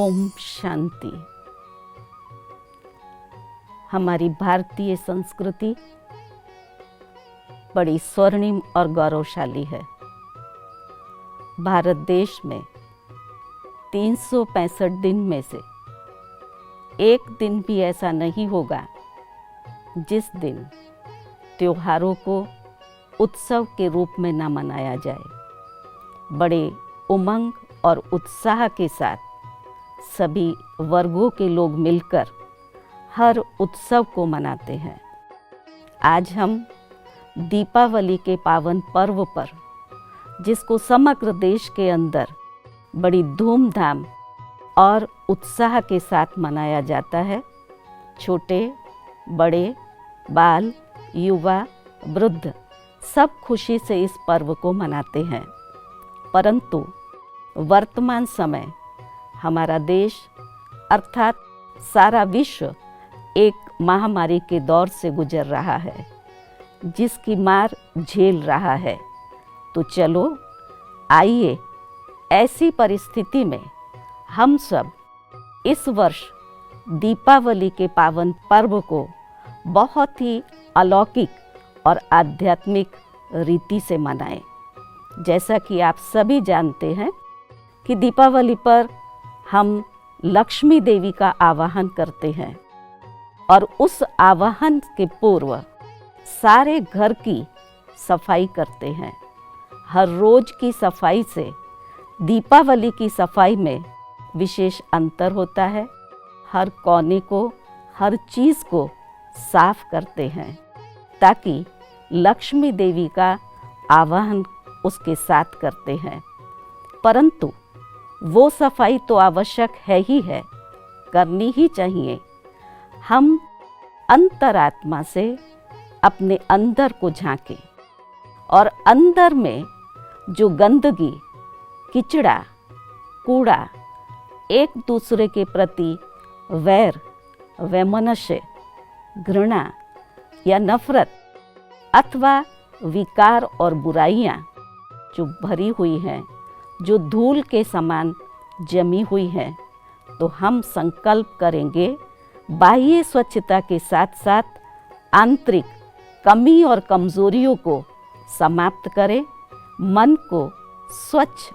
ओम शांति। हमारी भारतीय संस्कृति बड़ी स्वर्णिम और गौरवशाली है। भारत देश में 365 दिन में से एक दिन भी ऐसा नहीं होगा जिस दिन त्योहारों को उत्सव के रूप में न मनाया जाए। बड़े उमंग और उत्साह के साथ सभी वर्गों के लोग मिलकर हर उत्सव को मनाते हैं। आज हम दीपावली के पावन पर्व पर, जिसको समग्र देश के अंदर बड़ी धूमधाम और उत्साह के साथ मनाया जाता है, छोटे बड़े बाल युवा वृद्ध सब खुशी से इस पर्व को मनाते हैं। परंतु वर्तमान समय हमारा देश अर्थात सारा विश्व एक महामारी के दौर से गुजर रहा है, जिसकी मार झेल रहा है। तो चलो आइए ऐसी परिस्थिति में हम सब इस वर्ष दीपावली के पावन पर्व को बहुत ही अलौकिक और आध्यात्मिक रीति से मनाएं। जैसा कि आप सभी जानते हैं कि दीपावली पर हम लक्ष्मी देवी का आवाहन करते हैं और उस आवाहन के पूर्व सारे घर की सफाई करते हैं। हर रोज की सफाई से दीपावली की सफाई में विशेष अंतर होता है। हर कोने को, हर चीज़ को साफ करते हैं ताकि लक्ष्मी देवी का आवाहन उसके साथ करते हैं। परंतु वो सफाई तो आवश्यक है ही है, करनी ही चाहिए। हम अंतरात्मा से अपने अंदर को झांकें और अंदर में जो गंदगी, किचड़ा, कूड़ा, एक दूसरे के प्रति वैर, वैमनस्य, घृणा या नफरत अथवा विकार और बुराइयां जो भरी हुई हैं, जो धूल के समान जमी हुई हैं, तो हम संकल्प करेंगे बाह्य स्वच्छता के साथ साथ आंतरिक कमी और कमजोरियों को समाप्त करें, मन को स्वच्छ,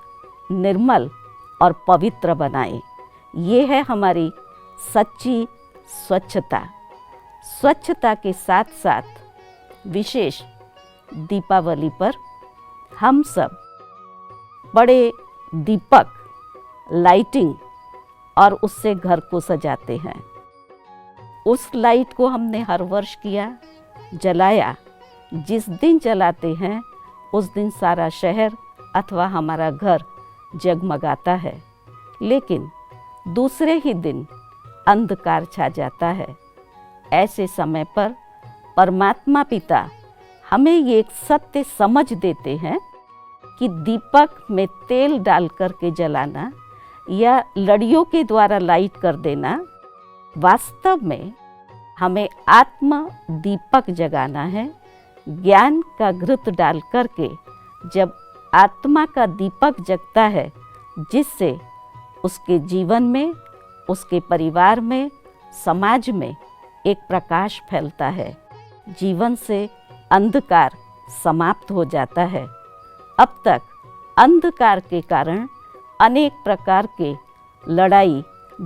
निर्मल और पवित्र बनाएं। ये है हमारी सच्ची स्वच्छता। स्वच्छता के साथ साथ विशेष दीपावली पर हम सब बड़े दीपक, लाइटिंग और उससे घर को सजाते हैं। उस लाइट को हमने हर वर्ष किया, जलाया। जिस दिन जलाते हैं उस दिन सारा शहर अथवा हमारा घर जगमगाता है, लेकिन दूसरे ही दिन अंधकार छा जाता है। ऐसे समय पर परमात्मा पिता हमें ये एक सत्य समझ देते हैं कि दीपक में तेल डाल करके जलाना या लड़ियों के द्वारा लाइट कर देना, वास्तव में हमें आत्म दीपक जगाना है। ज्ञान का घृत डाल करके जब आत्मा का दीपक जगता है, जिससे उसके जीवन में, उसके परिवार में, समाज में एक प्रकाश फैलता है, जीवन से अंधकार समाप्त हो जाता है। अब तक अंधकार के कारण अनेक प्रकार के लड़ाई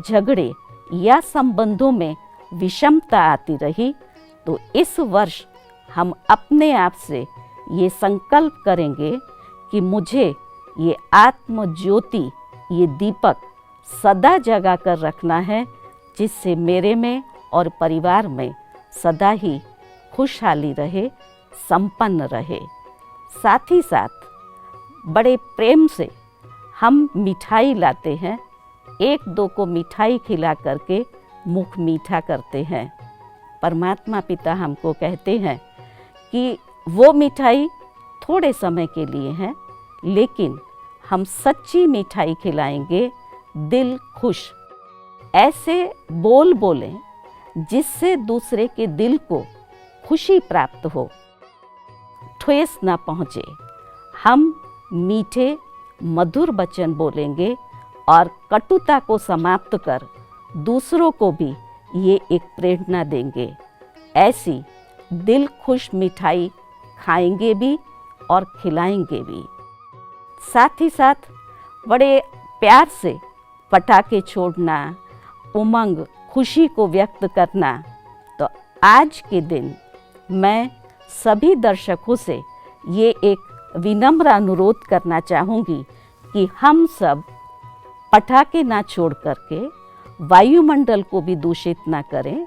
झगड़े या संबंधों में विषमता आती रही। तो इस वर्ष हम अपने आप से ये संकल्प करेंगे कि मुझे ये आत्म ज्योति, ये दीपक सदा जगा कर रखना है, जिससे मेरे में और परिवार में सदा ही खुशहाली रहे, संपन्न रहे। साथ ही साथ बड़े प्रेम से हम मिठाई लाते हैं, एक दो को मिठाई खिला करके मुख मीठा करते हैं। परमात्मा पिता हमको कहते हैं कि वो मिठाई थोड़े समय के लिए है, लेकिन हम सच्ची मिठाई खिलाएंगे, दिल खुश। ऐसे बोल बोलें जिससे दूसरे के दिल को खुशी प्राप्त हो, ठेस ना पहुँचे। हम मीठे मधुर वचन बोलेंगे और कटुता को समाप्त कर दूसरों को भी ये एक प्रेरणा देंगे। ऐसी दिल खुश मिठाई खाएंगे भी और खिलाएंगे भी। साथ ही साथ बड़े प्यार से पटाखे छोड़ना, उमंग, खुशी को व्यक्त करना। तो आज के दिन मैं सभी दर्शकों से ये एक विनम्र अनुरोध करना चाहूँगी कि हम सब पटाखे ना छोड़ करके वायुमंडल को भी दूषित ना करें।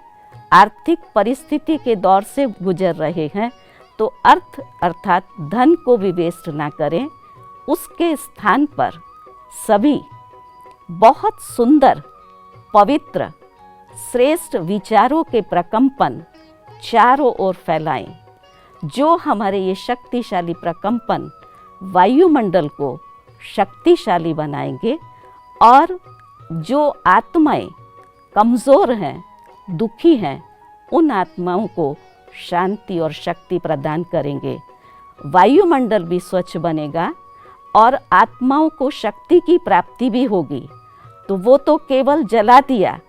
आर्थिक परिस्थिति के दौर से गुजर रहे हैं तो अर्थ अर्थात धन को भी वेस्ट ना करें। उसके स्थान पर सभी बहुत सुंदर, पवित्र, श्रेष्ठ विचारों के प्रकंपन चारों ओर फैलाएं, जो हमारे ये शक्तिशाली प्रकंपन वायुमंडल को शक्तिशाली बनाएंगे और जो आत्माएं कमज़ोर हैं, दुखी हैं, उन आत्माओं को शांति और शक्ति प्रदान करेंगे। वायुमंडल भी स्वच्छ बनेगा और आत्माओं को शक्ति की प्राप्ति भी होगी। तो वो तो केवल जला दिया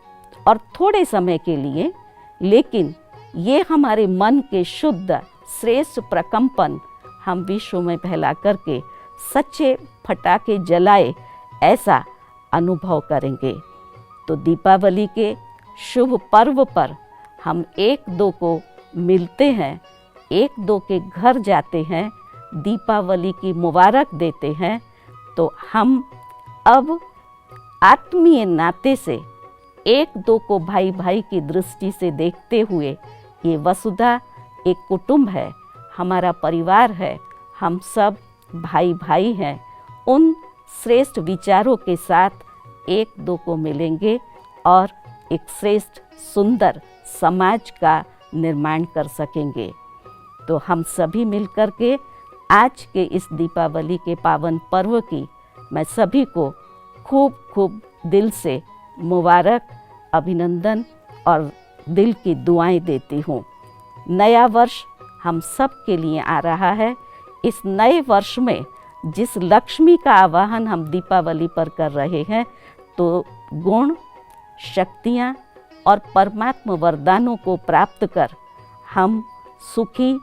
और थोड़े समय के लिए, लेकिन ये हमारे मन के शुद्ध श्रेष्ठ प्रकंपन हम विश्व में फैला करके सच्चे पटाखे जलाए ऐसा अनुभव करेंगे। तो दीपावली के शुभ पर्व पर हम एक दो को मिलते हैं, एक दो के घर जाते हैं, दीपावली की मुबारक देते हैं। तो हम अब आत्मीय नाते से एक दो को भाई भाई की दृष्टि से देखते हुए, ये वसुधा एक कुटुंब है, हमारा परिवार है, हम सब भाई भाई हैं, उन श्रेष्ठ विचारों के साथ एक दो को मिलेंगे और एक श्रेष्ठ सुंदर समाज का निर्माण कर सकेंगे। तो हम सभी मिलकर के आज के इस दीपावली के पावन पर्व की मैं सभी को खूब खूब दिल से मुबारक, अभिनंदन और दिल की दुआएं देती हूँ। नया वर्ष हम सब के लिए आ रहा है। इस नए वर्ष में जिस लक्ष्मी का आवाहन हम दीपावली पर कर रहे हैं, तो गुण, शक्तियाँ और परमात्मा वरदानों को प्राप्त कर हम सुखी,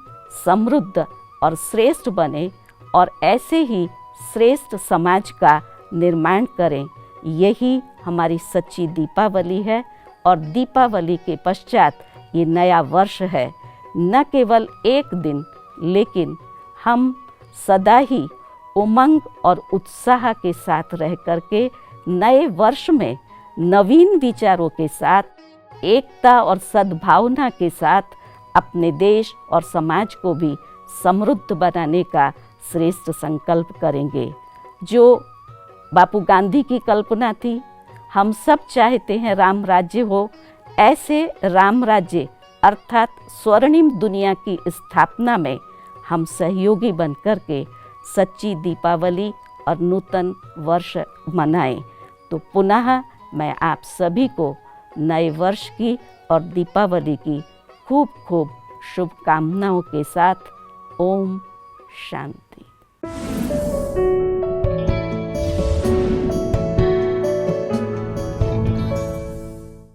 समृद्ध और श्रेष्ठ बने और ऐसे ही श्रेष्ठ समाज का निर्माण करें। यही हमारी सच्ची दीपावली है और दीपावली के पश्चात ये नया वर्ष है। न केवल एक दिन, लेकिन हम सदा ही उमंग और उत्साह के साथ रह करके नए वर्ष में नवीन विचारों के साथ, एकता और सद्भावना के साथ अपने देश और समाज को भी समृद्ध बनाने का श्रेष्ठ संकल्प करेंगे। जो बापू गांधी की कल्पना थी, हम सब चाहते हैं राम राज्य हो। ऐसे राम राज्य अर्थात स्वर्णिम दुनिया की स्थापना में हम सहयोगी बनकर के सच्ची दीपावली और नूतन वर्ष मनाएं। तो पुनः मैं आप सभी को नए वर्ष की और दीपावली की खूब खूब शुभकामनाओं के साथ ओम शांति।